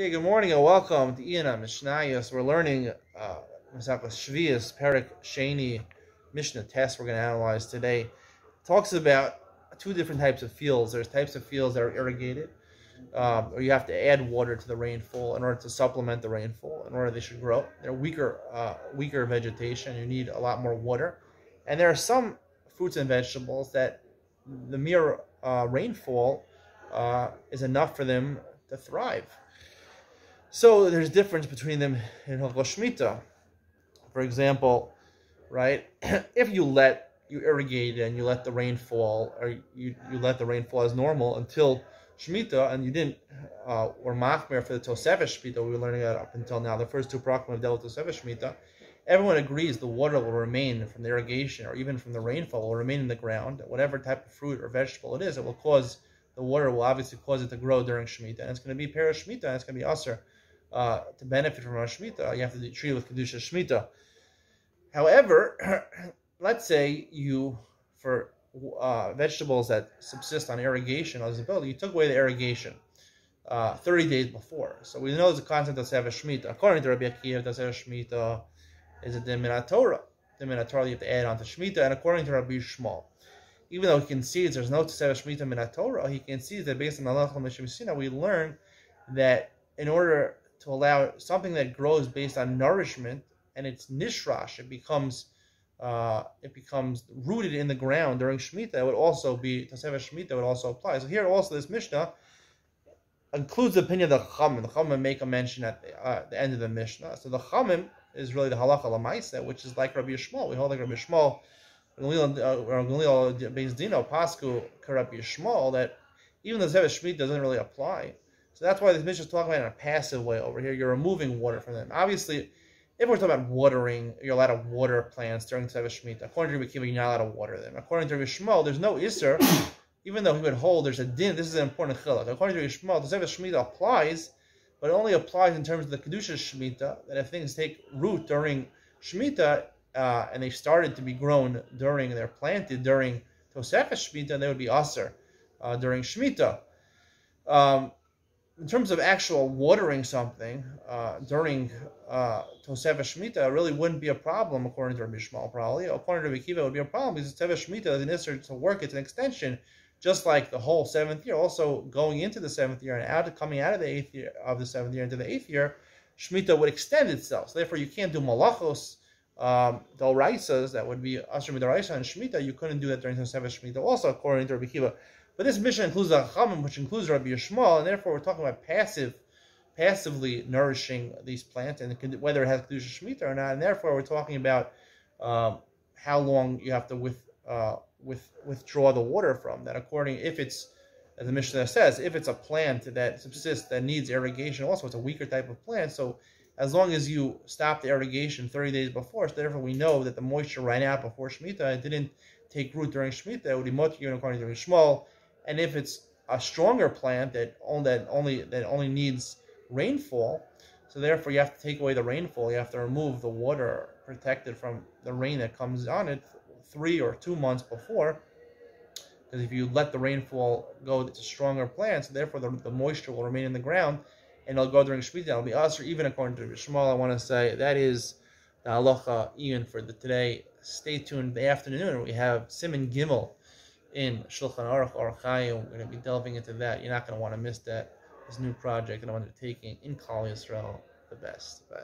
Okay, good morning and welcome to Iyun on Mishna. So we're learning Sheviis, Perik Sheni, Mishna test we're going to analyze today. It talks about two different types of fields. There's types of fields that are irrigated, or you have to add water to the rainfall in order to supplement the rainfall, in order they should grow. They're weaker vegetation. You need a lot more water. And there are some fruits and vegetables that the mere rainfall is enough for them to thrive. So there's difference between them in Hilchos Shemitah. For example, right, if you irrigate and you let the rain fall, or you let the rain fall as normal until Shemitah, and you didn't, or Machmer for the Tosefes Shemitah, we were learning that up until now, the first two proclamations of dealt with Tosefes Shemitah, everyone agrees the water will remain from the irrigation, or even from the rainfall, will remain in the ground. Whatever type of fruit or vegetable it is, it will cause, the water will obviously cause it to grow during Shemitah, and it's going to be Perish Shemitah, and it's going to be Aser. To benefit from our Shemitah, you have to treat it with Kedusha Shemitah. However, let's say for vegetables that subsist on irrigation, you took away the irrigation 30 days before. So we know there's a concept of Tosefes Shemitah. According to Rabbi Akiva, Tosefes Shemitah is a din min Torah. Din min Torah you have to add on to Shemitah, and according to Rabbi Shmuel, even though he concedes there's no Tosefes Shemitah min Torah, he concedes that based on the Halacha Mishna, we learn that in order to allow something that grows based on nourishment and it's nishrash, it becomes rooted in the ground during Shemitah, it would also be Tosefes Shemitah would also apply. So here also this Mishnah includes the opinion of the Chachamim. The Chachamim make a mention at the end of the Mishnah. So the Chachamim is really the halacha lamaisa, which is like Rabbi Shmuel. We hold like Rabbi Shmuel, Gamliel Beis Dino Pasku Rabbi Shmuel, that even the Tosefes Shemitah doesn't really apply. So that's why this Mishnah is talking about in a passive way over here. You're removing water from them. Obviously, if we're talking about watering, you're allowed to water plants during Tosefes Shemitah. According to Rabbi Akiva, you're not allowed to water them. According to Rabbi Shmuel, there's no Isser, even though he would hold there's a din. This is an important chiluk. According to Rabbi Shmuel, Tosefes Shemitah applies, but it only applies in terms of the Kedusha Shemitah, that if things take root during Shemitah, and they started to be grown they're planted during Tosefes Shemitah, they would be Aser during Shemitah. In terms of actual watering something during Tosefes Shemitah, it really wouldn't be a problem according to Rabbi Shmuel, probably. According to Rabbi Akiva, it would be a problem because Tosefes Shemitah is an issur to work. It's an extension, just like the whole 7th year. Also, going into the 7th year and coming out of the 8th year of the 7th year into the 8th year, Shemitah would extend itself. So therefore, you can't do malachos, d'oraisas, that would be asher midoraisa and Shemitah. You couldn't do that during Tosefes Shemitah. Also, according to Rabbi Akiva. But this Mishnah includes the Chachamim, which includes Rabbi Yishmael, and therefore we're talking about passively nourishing these plants, and whether it has Kedusha Shemitah or not. And therefore we're talking about how long you have to withdraw the water from that. If it's, as the Mishnah says, if it's a plant that subsists that needs irrigation, also it's a weaker type of plant. So as long as you stop the irrigation 30 days before, so therefore we know that the moisture ran out before Shemitah, it didn't take root during Shemitah, it would be motir according to Rabbi Shmuel. And if it's a stronger plant that only needs rainfall, so therefore you have to take away the rainfall. You have to remove the water protected from the rain that comes on it 3 or 2 months before. Because if you let the rainfall go, it's a stronger plant. So therefore the moisture will remain in the ground, and it'll go during Shemitah. It'll be Aser, even according to Shmuel. I want to say that is the halacha Iyun for today. Stay tuned. In the afternoon we have Siman Gimel in Shulchan Aruch or Chayim. We're going to be delving into that. You're not going to want to miss that. This new project that I'm undertaking in Klal Yisrael, the best. Bye.